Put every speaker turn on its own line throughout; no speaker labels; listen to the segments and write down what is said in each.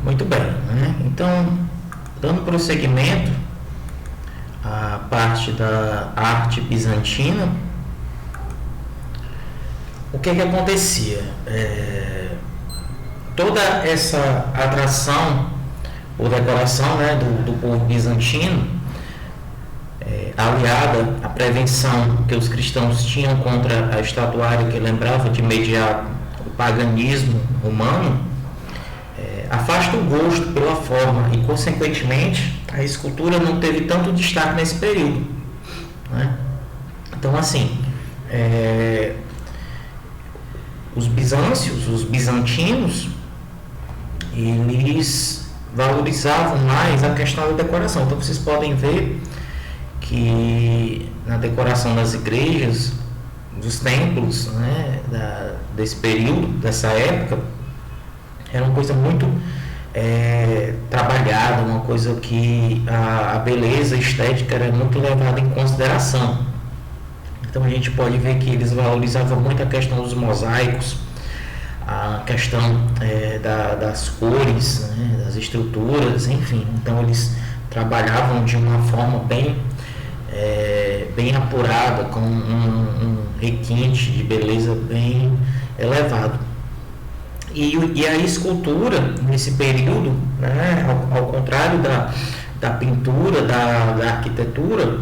Muito bem, né? Então, dando prosseguimento à parte da arte bizantina, o que acontecia? Toda essa atração ou decoração, né, do povo bizantino, aliada à prevenção que os cristãos tinham contra a estatuária que lembrava de imediato o paganismo romano, afasta o gosto pela forma e, consequentemente, a escultura não teve tanto destaque nesse período, né? Então, assim, os bizantinos, eles valorizavam mais a questão da decoração. Então, vocês podem ver que na decoração das igrejas, dos templos, né, desse período, dessa época, era uma coisa muito trabalhada, uma coisa que a beleza estética era muito levada em consideração. Então a gente pode ver que eles valorizavam muito a questão dos mosaicos, a questão das cores, né, das estruturas, enfim. Então eles trabalhavam de uma forma bem apurada, com um requinte de beleza bem elevado. E a escultura, nesse período, né, ao contrário da pintura, da arquitetura,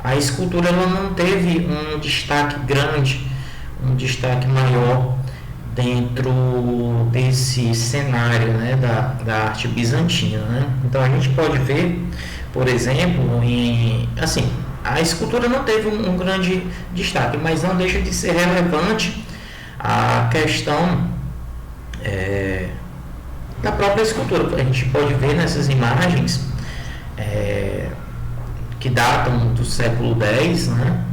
a escultura ela não teve um destaque grande, um destaque maior dentro desse cenário, né, da arte bizantina, né? Então a gente pode ver, por exemplo, assim, a escultura não teve um grande destaque, mas não deixa de ser relevante a questão da própria escultura. A gente pode ver nessas imagens que datam do século X, né,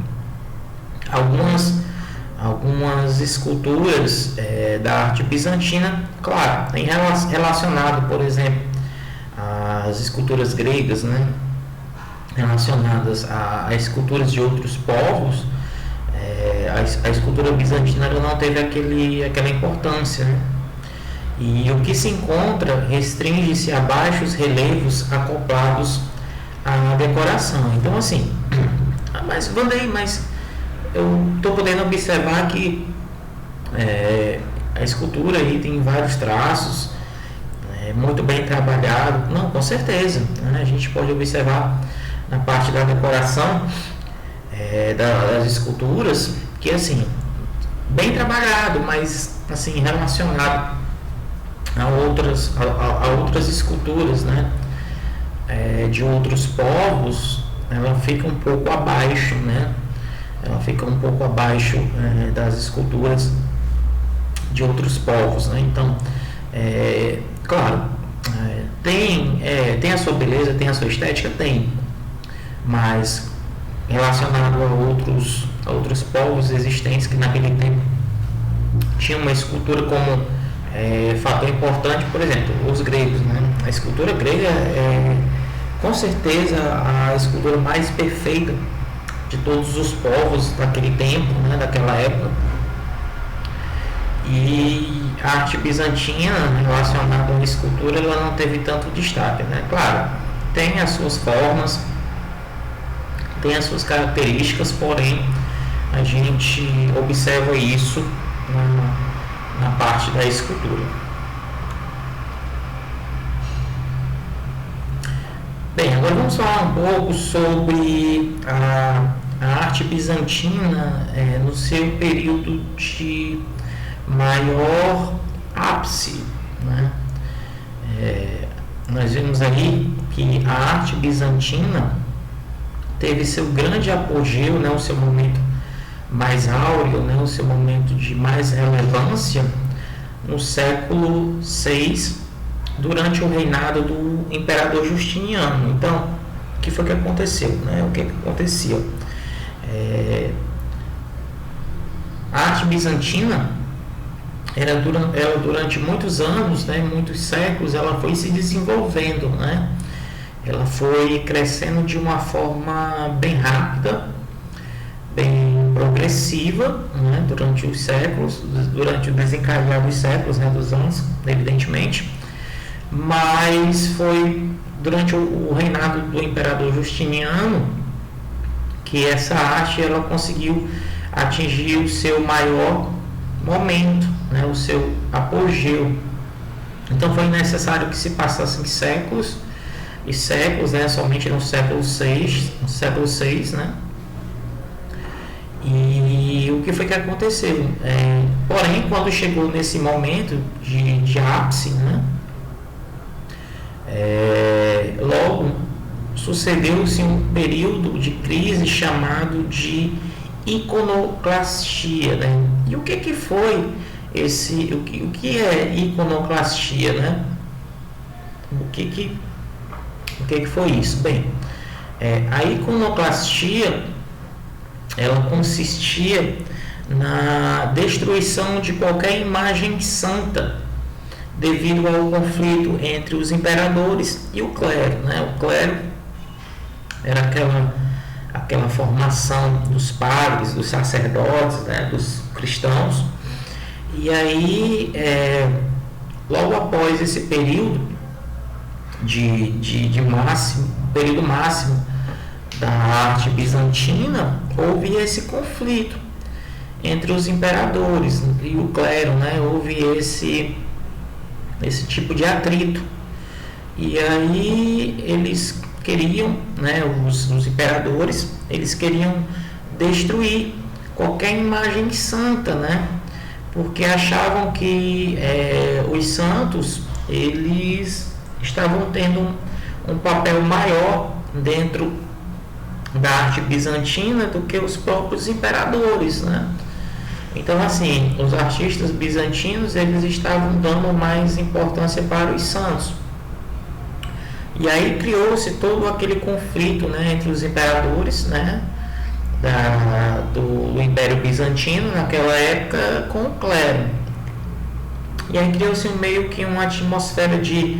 algumas esculturas da arte bizantina, claro, tem relacionado, por exemplo, às esculturas gregas, né, relacionadas a esculturas de outros povos. A escultura bizantina ela não teve aquela importância, né? E o que se encontra restringe-se a baixos relevos acoplados à decoração. Então, assim, mas Vanderlei, eu estou podendo observar que a escultura aí tem vários traços, muito bem trabalhado. Não, com certeza, né? A gente pode observar na parte da decoração das esculturas que, assim, bem trabalhado, mas, assim, relacionado a outras esculturas, né, de outros povos, ela fica um pouco abaixo, né? Ela fica um pouco abaixo das esculturas de outros povos, né? Então, claro, tem a sua beleza, tem a sua estética, tem, mas relacionado a outros povos existentes que naquele tempo tinham uma escultura como fator importante, por exemplo, os gregos, né? A escultura grega com certeza a escultura mais perfeita de todos os povos daquele tempo, né, daquela época. E a arte bizantina relacionada à escultura ela não teve tanto destaque, né? Claro, tem as suas formas, tem as suas características, porém a gente observa isso na parte da escultura. Bem, agora vamos falar um pouco sobre a arte bizantina no seu período de maior ápice, né? Nós vemos aí que a arte bizantina teve seu grande apogeu, né, o seu momento mais áureo, né, o seu momento de mais relevância no século VI, durante o reinado do imperador Justiniano. Então, o que foi que aconteceu, né? O que acontecia? A arte bizantina, ela durante muitos anos, né, muitos séculos, ela foi se desenvolvendo, né? Ela foi crescendo de uma forma bem rápida, bem progressiva, né, durante os séculos, durante o desencadear dos séculos, né, dos anos, evidentemente. mas foi durante o reinado do imperador Justiniano que essa arte ela conseguiu atingir o seu maior momento, né, o seu apogeu. Então foi necessário que se passassem séculos e séculos, né, somente no século VI, né? E o que foi que aconteceu? Porém, quando chegou nesse momento de ápice, né, logo sucedeu-se um período de crise chamado de iconoclastia, né? E o que foi o que é iconoclastia, né? O que foi isso? Bem, a iconoclastia ela consistia na destruição de qualquer imagem santa devido ao conflito entre os imperadores e o clero, né? O clero era aquela formação dos padres, dos sacerdotes, né? Dos cristãos. E aí, logo após esse período período máximo da arte bizantina, houve esse conflito entre os imperadores e o clero, né? Houve esse tipo de atrito. E aí eles queriam, né, os imperadores, eles queriam destruir qualquer imagem santa, né? Porque achavam que os santos, eles estavam tendo um papel maior dentro da arte bizantina do que os próprios imperadores, né? Então, assim, os artistas bizantinos, eles estavam dando mais importância para os santos. E aí criou-se todo aquele conflito, né, entre os imperadores, né, do Império Bizantino naquela época com o clero. E aí criou-se meio que uma atmosfera de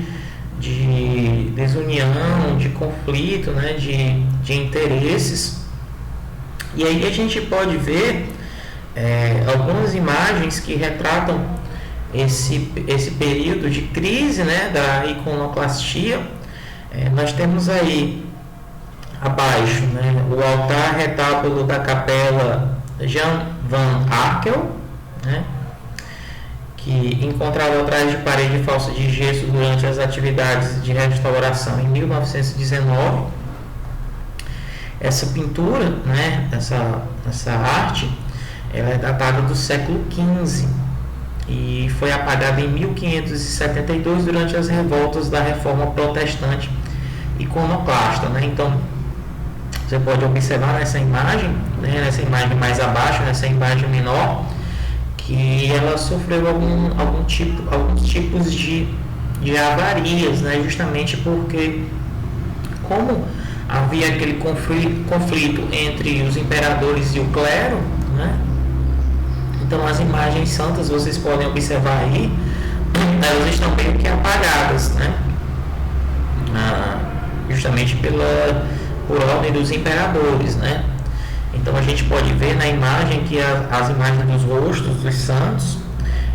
desunião, de conflito, né, de interesses. E aí a gente pode ver algumas imagens que retratam esse período de crise, né, da iconoclastia. Nós temos aí abaixo, né, o altar retábulo da capela Jan van Arkel, né, que encontrado atrás de parede falsa de gesso durante as atividades de restauração em 1919. Essa pintura, né, essa arte, ela é datada do século XV e foi apagada em 1572 durante as revoltas da Reforma Protestante iconoclasta, né? Então você pode observar nessa imagem, né, nessa imagem mais abaixo, nessa imagem menor, que ela sofreu alguns tipos de avarias, né? Justamente porque, como havia aquele conflito entre os imperadores e o clero, né? Então as imagens santas, vocês podem observar aí, elas estão meio que apagadas, né? Justamente por ordem dos imperadores, né? Então a gente pode ver na imagem que as imagens dos rostos dos santos,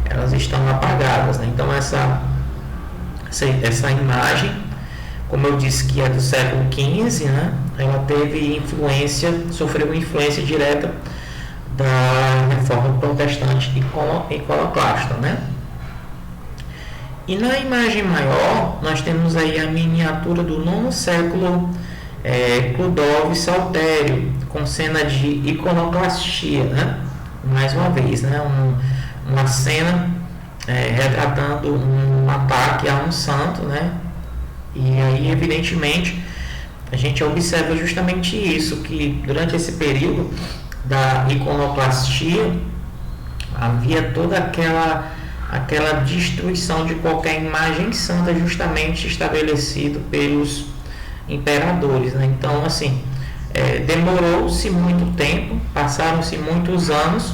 elas estão apagadas, né? Então essa imagem, como eu disse que é do século XV, né? Ela sofreu influência direta da Reforma Protestante iconoclasta, né? E na imagem maior, nós temos aí a miniatura do IX século, Clodoveo Saltério, com cena de iconoclastia, né? Mais uma vez, né? Uma cena retratando um ataque a um santo, né? E aí, evidentemente, a gente observa justamente isso, que durante esse período da iconoclastia havia toda aquela destruição de qualquer imagem santa, justamente estabelecido pelos imperadores, né? Então, assim, demorou-se muito tempo, passaram-se muitos anos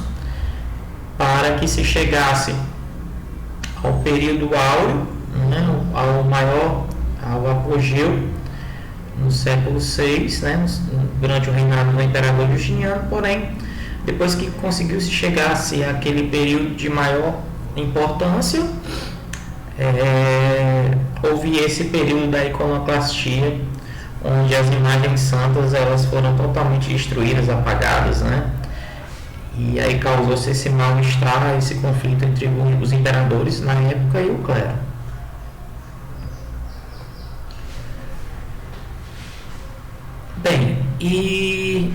para que se chegasse ao período áureo, né? ao apogeu no século VI, né? Durante o reinado do imperador Justiniano. Porém, depois que conseguiu-se chegar-se àquele período de maior importância, houve esse período da iconoclastia, onde as imagens santas elas foram totalmente destruídas, apagadas, né? E aí causou-se esse mal-estar, esse conflito entre os imperadores na época e o clero. Bem, e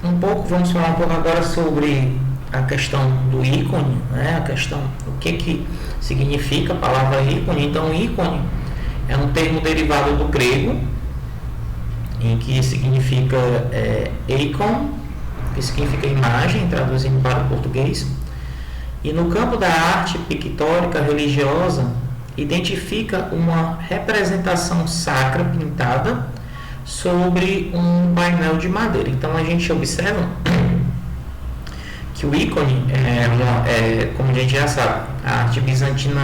vamos falar um pouco agora sobre a questão do ícone, né? A questão, o que significa a palavra ícone. Então, ícone é um termo derivado do grego, em que significa eikon, que significa imagem, traduzindo para o português. E no campo da arte pictórica religiosa, identifica uma representação sacra pintada sobre um painel de madeira. Então a gente observa que o ícone, como a gente já sabe, a arte bizantina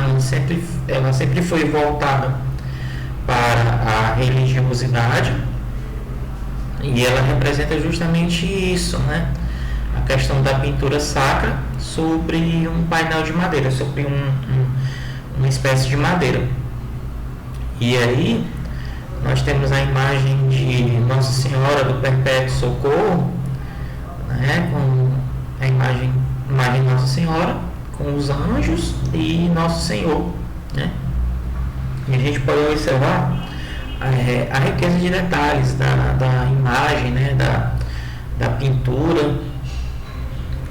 ela sempre foi voltada para a religiosidade, e ela representa justamente isso, né? A questão da pintura sacra sobre um painel de madeira, sobre uma espécie de madeira. E aí nós temos a imagem de Nossa Senhora do Perpétuo Socorro, né? Com a imagem de Nossa Senhora, com os anjos e Nosso Senhor, né? E a gente pode observar a riqueza de detalhes da imagem, né? Da pintura,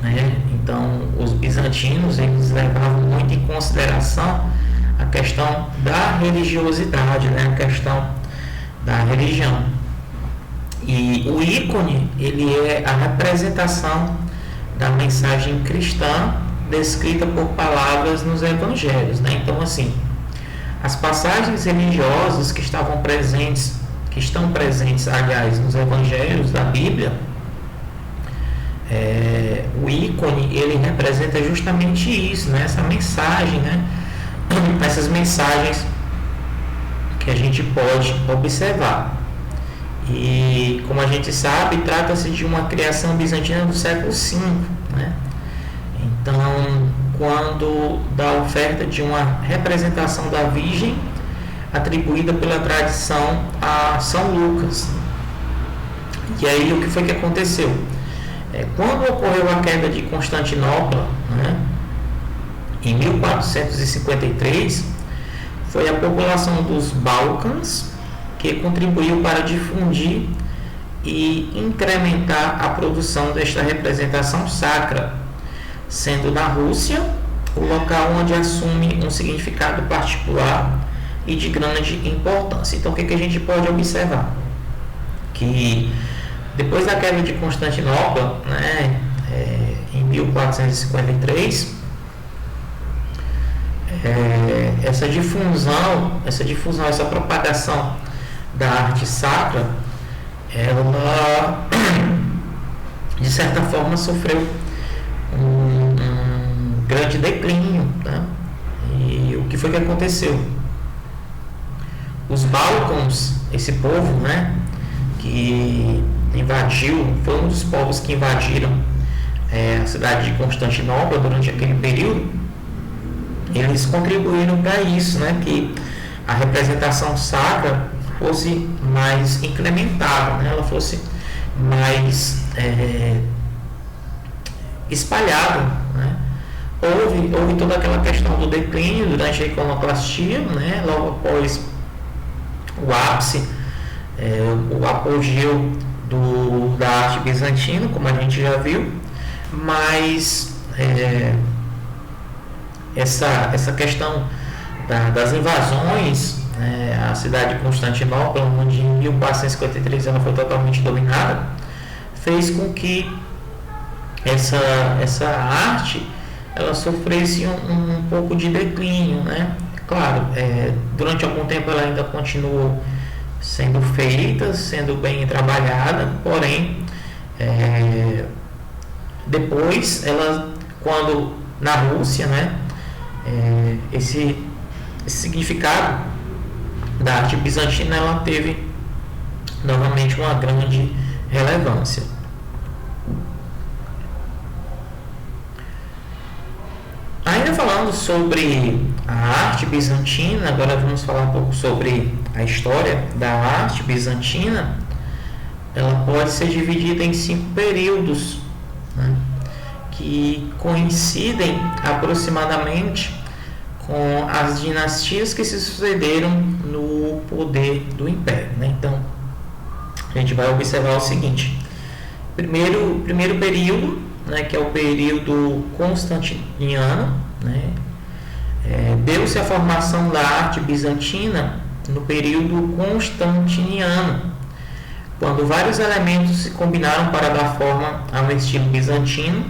né? Então, os bizantinos eles levavam muito em consideração a questão da religiosidade, né? A questão da religião. E o ícone, ele é a representação da mensagem cristã descrita por palavras nos evangelhos, né? Então, assim, as passagens religiosas que estão presentes, aliás, nos evangelhos da Bíblia, o ícone, ele representa justamente isso, né? Essa mensagem, né? Essas mensagens que a gente pode observar. E, como a gente sabe, trata-se de uma criação bizantina do século V, né? Então, quando da oferta de uma representação da Virgem atribuída pela tradição a São Lucas. E aí, o que foi que aconteceu? Quando ocorreu a queda de Constantinopla, né, em 1453, foi a população dos Balcãs que contribuiu para difundir e incrementar a produção desta representação sacra, sendo na Rússia o local onde assume um significado particular e de grande importância. Então, o que a gente pode observar? Que depois da queda de Constantinopla, né, em 1453, essa difusão, essa propagação da arte sacra, ela de certa forma sofreu um grande declínio, né? E o que foi que aconteceu? Os Balcãs, esse povo, né, que foi um dos povos que invadiram a cidade de Constantinopla durante aquele período. Eles contribuíram para isso, né, que a representação sacra fosse mais incrementada, né, ela fosse mais espalhada, né. Houve toda aquela questão do declínio durante a iconoclastia, né, logo após o ápice, o apogeu da arte bizantina, como a gente já viu, mas essa questão das invasões, a cidade de Constantinopla, onde em 1453 ela foi totalmente dominada, fez com que essa arte ela sofresse um pouco de declínio, né? Claro, durante algum tempo ela ainda continuou sendo feita, sendo bem trabalhada, porém depois quando na Rússia, né, esse significado da arte bizantina ela teve novamente uma grande relevância. Ainda falando sobre a arte bizantina, agora vamos falar um pouco sobre a história da arte bizantina. Ela pode ser dividida em 5 períodos, né, que coincidem aproximadamente com as dinastias que se sucederam no poder do Império, né? Então, a gente vai observar o seguinte: primeiro período, né, que é o período constantiniano, né? Deu-se a formação da arte bizantina no período constantiniano, quando vários elementos se combinaram para dar forma a um estilo bizantino,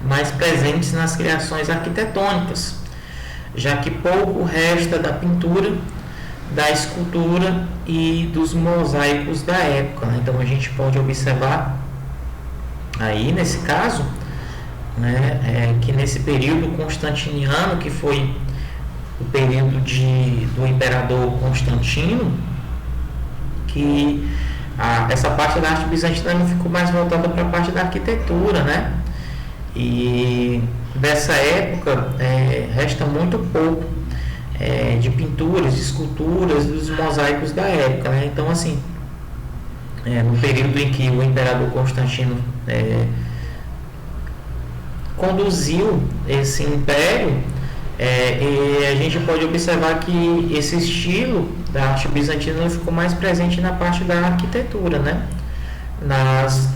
mais presentes nas criações arquitetônicas, já que pouco resta da pintura, da escultura e dos mosaicos da época, né? Então a gente pode observar aí nesse caso, né, que nesse período constantiniano, que foi o período do imperador Constantino, que essa parte da arte bizantina não ficou mais voltada para a parte da arquitetura, né? E dessa época resta muito pouco de pinturas, de esculturas, dos mosaicos da época, né? Então, assim, no período em que o imperador Constantino conduziu esse império, e a gente pode observar que esse estilo da arte bizantina ficou mais presente na parte da arquitetura, né? Nas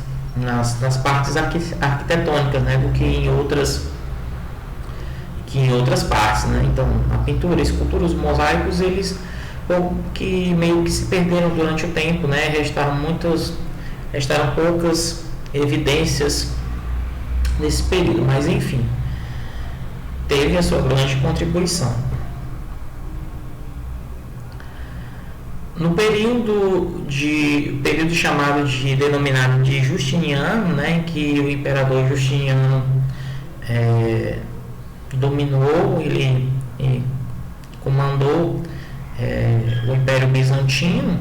partes arquitetônicas, né? Do que em outras partes, né? Então, a pintura, a escultura, os mosaicos, eles que meio que se perderam durante o tempo, né? Restaram poucas evidências nesse período, mas enfim, teve a sua grande contribuição. No período chamado denominado de Justiniano, né, em que o imperador Justiniano dominou, ele comandou o Império Bizantino,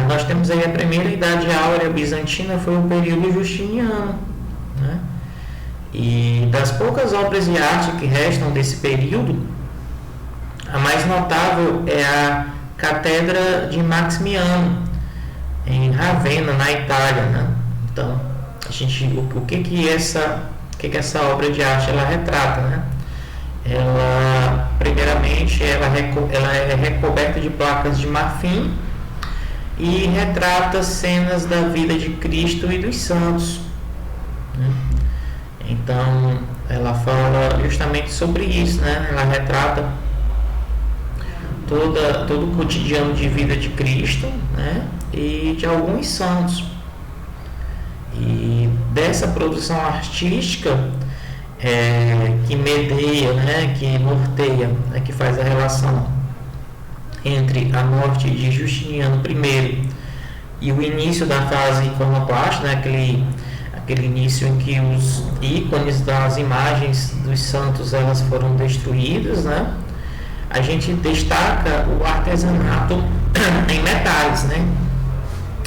nós temos aí a primeira Idade Áurea Bizantina, foi o período justiniano, né? E das poucas obras de arte que restam desse período, a mais notável é a Catedra de Maximiano, em Ravenna, na Itália, né? Então, o que essa obra de arte ela retrata, né? Ela, primeiramente, ela é recoberta de placas de marfim e retrata cenas da vida de Cristo e dos santos, né? Então, ela fala justamente sobre isso, né? Ela retrata todo o cotidiano de vida de Cristo, né? E de alguns santos. E dessa produção artística que medeia, né? Que norteia, né? Que faz a relação entre a morte de Justiniano I e o início da fase iconoclasta, né? Aquele início em que os ícones das imagens dos santos elas foram destruídas, né? A gente destaca o artesanato em metais, né?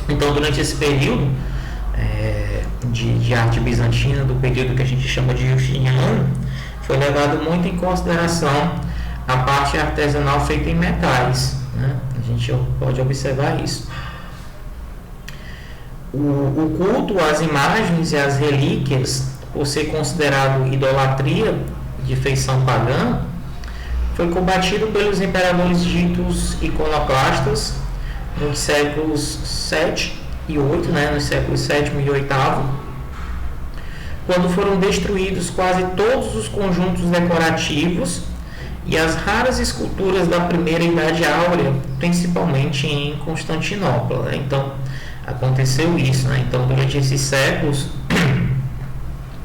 Então, durante esse período de arte bizantina, do período que a gente chama de Justiniano, foi levado muito em consideração a parte artesanal feita em metais, né? A gente pode observar isso. O culto às imagens e às relíquias, por ser considerado idolatria de feição pagã, foi combatido pelos imperadores ditos iconoclastas nos séculos 7 e 8, né, nos séculos 7 e 8, quando foram destruídos quase todos os conjuntos decorativos e as raras esculturas da primeira Idade Áurea, principalmente em Constantinopla, né? Então, aconteceu isso, né? Então, durante esses séculos,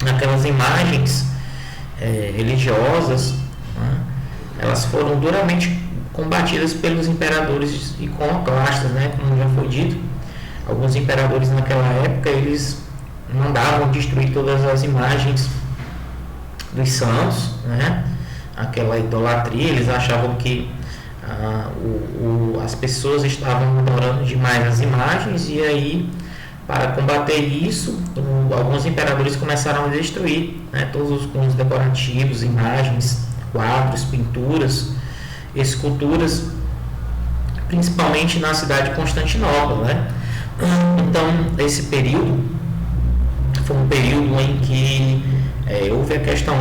aquelas imagens religiosas, né, elas foram duramente combatidas pelos imperadores iconoclastas, né? Como já foi dito, alguns imperadores naquela época, eles mandavam destruir todas as imagens dos santos, né? Aquela idolatria, eles achavam que as pessoas estavam adorando demais as imagens, e aí, para combater isso, alguns imperadores começaram a destruir, né, todos os decorativos, imagens quadros, pinturas, esculturas, principalmente na cidade de Constantinopla, né? Então, esse período foi um período em que houve a questão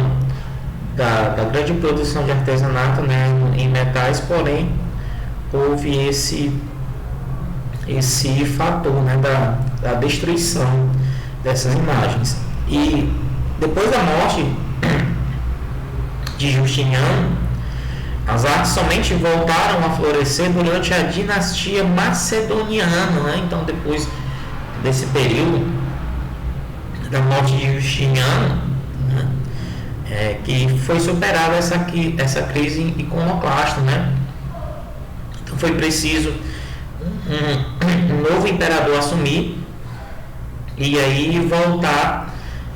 da grande produção de artesanato, né, em metais, porém houve esse fator, né, da destruição dessas imagens. E depois da morte de Justiniano, as artes somente voltaram a florescer durante a dinastia macedoniana, né? Então, depois desse período da morte de Justiniano, né, que foi superada essa crise iconoclasta, né? Então, foi preciso um novo imperador assumir e aí voltar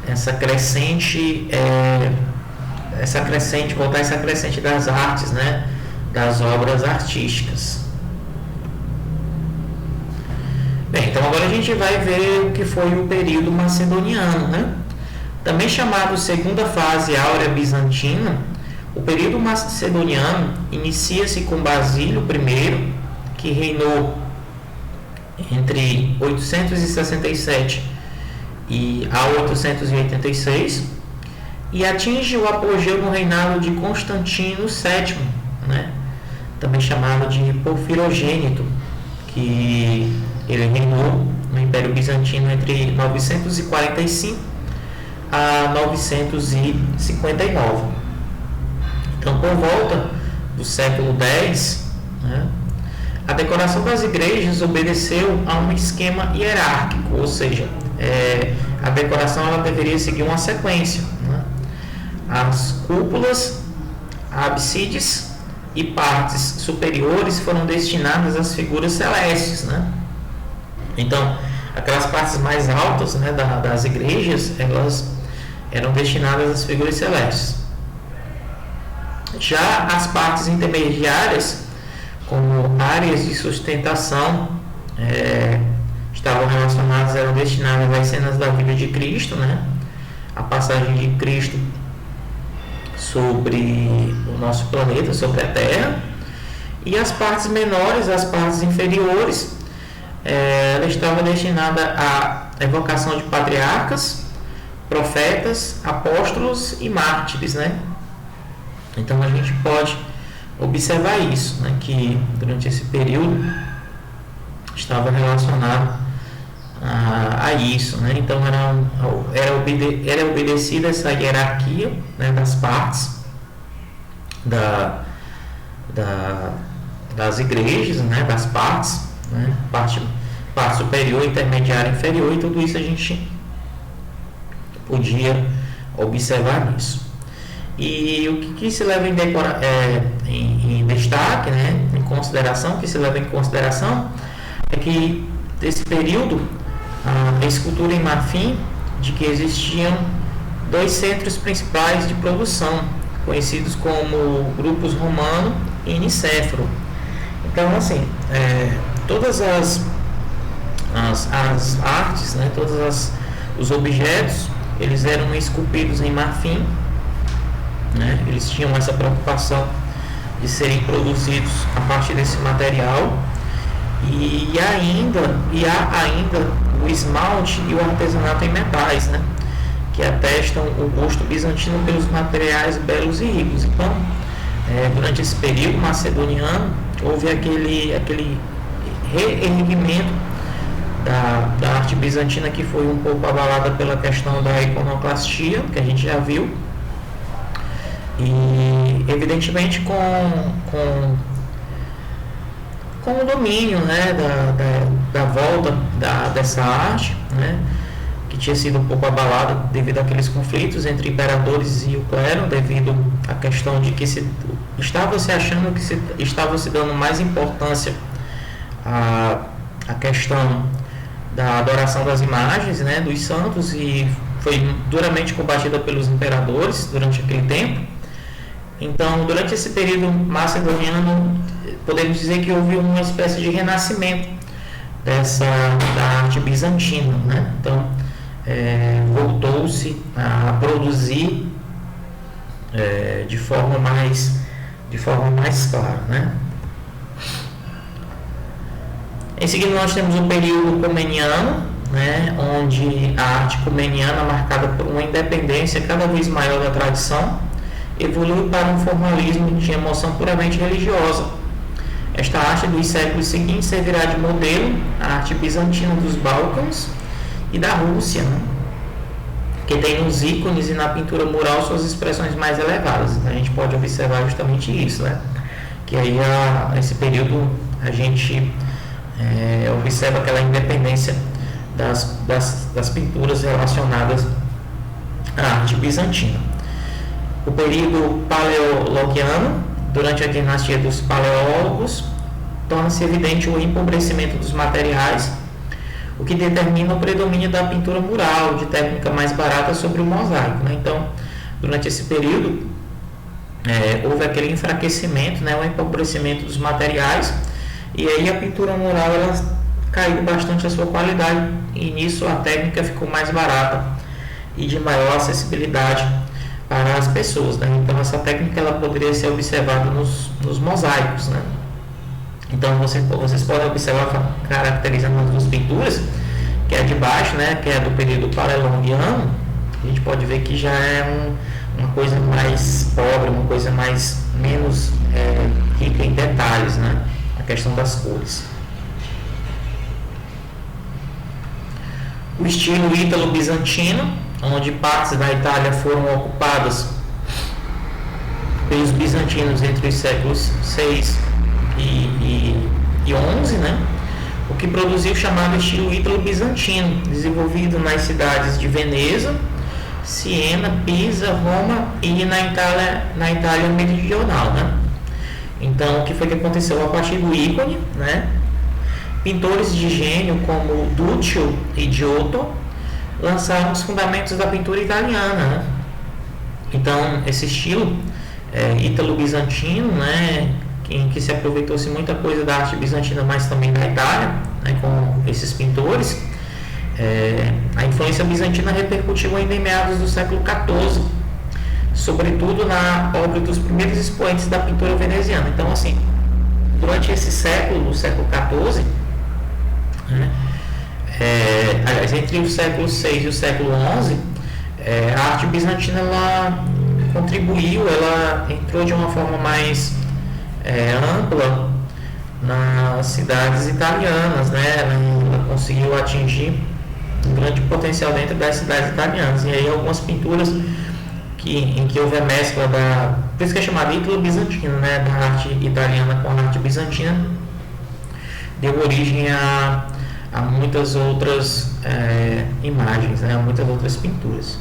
essa crescente das artes, né, das obras artísticas. Bem, então agora a gente vai ver o que foi o período macedoniano, né? Também chamado segunda fase áurea bizantina. O período macedoniano inicia-se com Basílio I, que reinou entre 867 a 886, e atinge o apogeu no reinado de Constantino VII, né? Também chamado de Porfirogênito, que ele reinou no Império Bizantino entre 945 a 959. Então, por volta do século X, né, a decoração das igrejas obedeceu a um esquema hierárquico, ou seja, a decoração ela deveria seguir uma sequência, né? As cúpulas, ábsides e partes superiores foram destinadas às figuras celestes, né? Então, aquelas partes mais altas, né, das igrejas, elas eram destinadas às figuras celestes. Já as partes intermediárias, como áreas de sustentação, estavam relacionadas, eram destinadas às cenas da vida de Cristo, né? A passagem de Cristo sobre o nosso planeta, sobre a Terra. E as partes menores, as partes inferiores, ela estava destinada à evocação de patriarcas, profetas, apóstolos e mártires, né? Então a gente pode observar isso, né? Que durante esse período estava relacionado a isso, né? Então era obedecida essa hierarquia, né, das partes das igrejas, né, das partes, né, parte superior, intermediária, inferior, e tudo isso a gente podia observar nisso. E o que se leva em destaque, né, em consideração, que se leva em consideração é que desse período a escultura em marfim, de que existiam dois centros principais de produção, conhecidos como grupos romano e nicéforo. Então, assim, todas as artes, né, os objetos, eles eram esculpidos em marfim, né? Eles tinham essa preocupação de serem produzidos a partir desse material, e há ainda o esmalte e o artesanato em metais, né, que atestam o gosto bizantino pelos materiais belos e ricos. Então, durante esse período macedoniano, houve aquele reerguimento da arte bizantina, que foi um pouco abalada pela questão da iconoclastia, que a gente já viu, e evidentemente com o domínio, né, da volta dessa arte, né, que tinha sido um pouco abalada devido àqueles conflitos entre imperadores e o clero, devido à questão de que estava se achando que estava se dando mais importância à questão da adoração das imagens, né, dos santos, e foi duramente combatida pelos imperadores durante aquele tempo. Então, durante esse período macedoniano, podemos dizer que houve uma espécie de renascimento da arte bizantina, né? Então, voltou-se a produzir de forma mais clara, né? Em seguida nós temos o período comeniano, né, onde a arte comeniana, marcada por uma independência cada vez maior da tradição, evoluiu para um formalismo de emoção puramente religiosa. Esta arte dos séculos seguintes servirá de modelo à arte bizantina dos Balcãs e da Rússia, né, que tem nos ícones e na pintura mural suas expressões mais elevadas. Então, a gente pode observar justamente isso, né? Que aí nesse período a gente observa aquela independência das pinturas relacionadas à arte bizantina. O período paleologiano, durante a dinastia dos paleólogos, torna-se evidente o empobrecimento dos materiais, o que determina o predomínio da pintura mural, de técnica mais barata sobre o mosaico, né? Então, durante esse período, houve aquele enfraquecimento, né, o empobrecimento dos materiais, e aí a pintura mural ela caiu bastante a sua qualidade, e nisso a técnica ficou mais barata e de maior acessibilidade para as pessoas, né? Então essa técnica ela poderia ser observada nos mosaicos, né? Então vocês podem observar caracterizando as duas pinturas, que é de baixo, né, que é do período paleologiano. A gente pode ver que já é uma coisa mais pobre, uma coisa menos rica em detalhes, né? A questão das cores. O estilo ítalo-bizantino, onde partes da Itália foram ocupadas pelos bizantinos entre os séculos 6 e 11, né? O que produziu o chamado estilo ítalo-bizantino, desenvolvido nas cidades de Veneza, Siena, Pisa, Roma e na Itália meridional, né? Então, o que foi que aconteceu? A partir do ícone, né, pintores de gênio como Duccio e Giotto lançaram os fundamentos da pintura italiana, né? Então, esse estilo ítalo-bizantino, né, em que se aproveitou-se muita coisa da arte bizantina, mas também da Itália, né, com esses pintores, a influência bizantina repercutiu ainda em meados do século XIV, sobretudo na obra dos primeiros expoentes da pintura veneziana. Então, assim, durante esse século, o século XIV, né, entre o século VI e o século XI, a arte bizantina ela contribuiu, ela entrou de uma forma mais ampla nas cidades italianas, né? Ela conseguiu atingir um grande potencial dentro das cidades italianas. E aí algumas pinturas em que houve a mescla por isso que é chamado ítalo-bizantino, né? Da arte italiana com a arte bizantina, deu origem a muitas outras imagens, né? A muitas outras pinturas.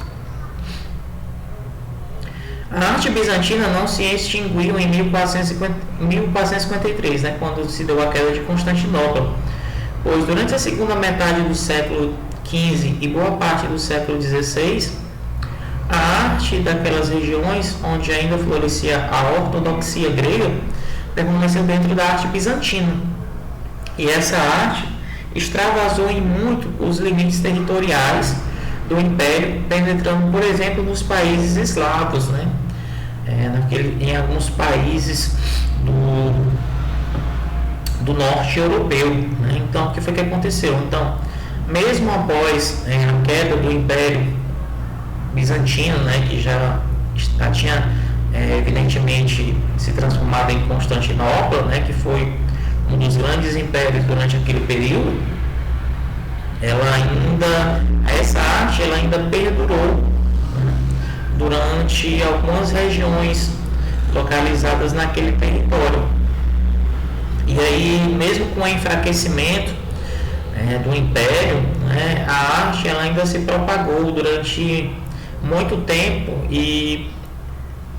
A arte bizantina não se extinguiu em 1453, né, quando se deu a queda de Constantinopla, pois durante a segunda metade do século XV e boa parte do século XVI, a arte daquelas regiões onde ainda florescia a ortodoxia grega permaneceu dentro da arte bizantina. E essa arte extravasou em muito os limites territoriais do Império, penetrando, por exemplo, nos países eslavos, né? Em alguns países do norte europeu, né? Então, o que foi que aconteceu? Então, mesmo após a queda do Império Bizantino, né, que já tinha evidentemente se transformado em Constantinopla, né, que foi um dos grandes impérios durante aquele período, essa arte ela ainda perdurou, né, durante algumas regiões localizadas naquele território. E aí, mesmo com o enfraquecimento do Império, né, a arte ela ainda se propagou durante muito tempo e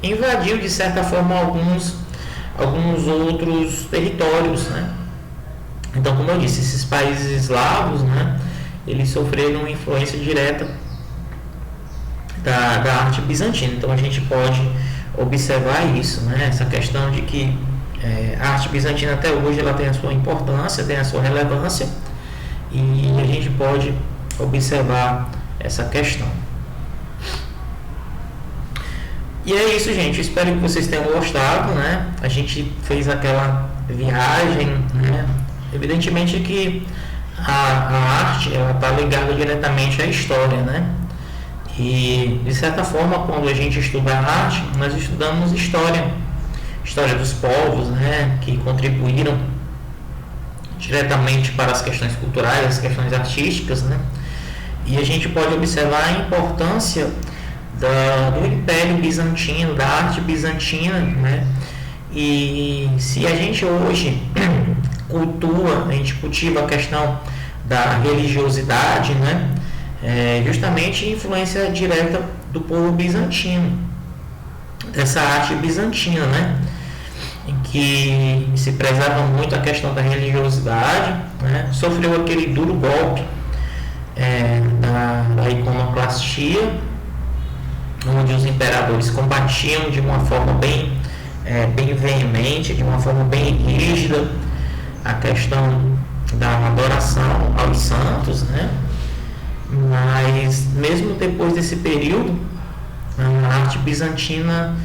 invadiu de certa forma alguns outros territórios, né? Então, como eu disse, esses países eslavos, né, eles sofreram influência direta da arte bizantina. Então a gente pode observar isso, né? Essa questão de que a arte bizantina até hoje ela tem a sua importância, tem a sua relevância, e a gente pode observar essa questão. E é isso, gente. Espero que vocês tenham gostado, né? A gente fez aquela viagem, né? Evidentemente que a arte ela está ligada diretamente à história, né? E de certa forma, quando a gente estuda a arte, nós estudamos história dos povos, né? Que contribuíram diretamente para as questões culturais, as questões artísticas, né? E a gente pode observar a importância do Império Bizantino, da arte bizantina, né? E se a gente hoje a gente cultiva a questão da religiosidade, né? Justamente influência direta do povo bizantino, dessa arte bizantina, né? Em que se preserva muito a questão da religiosidade, né? Sofreu aquele duro golpe da iconoclastia, onde os imperadores combatiam de uma forma bem veemente, de uma forma bem rígida, a questão da adoração aos santos, né? Mas mesmo depois desse período, a arte bizantina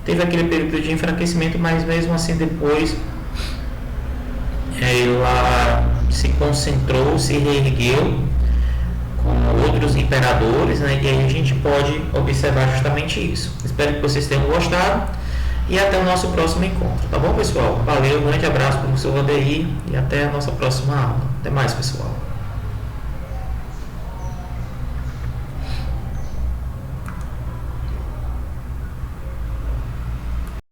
teve aquele período de enfraquecimento, mas mesmo assim depois ela se concentrou, se reergueu com outros imperadores, né? E aí a gente pode observar justamente isso. Espero que vocês tenham gostado e até o nosso próximo encontro, tá bom, pessoal? Valeu, um grande abraço para o professor Vanderlei e até a nossa próxima aula. Até mais, pessoal.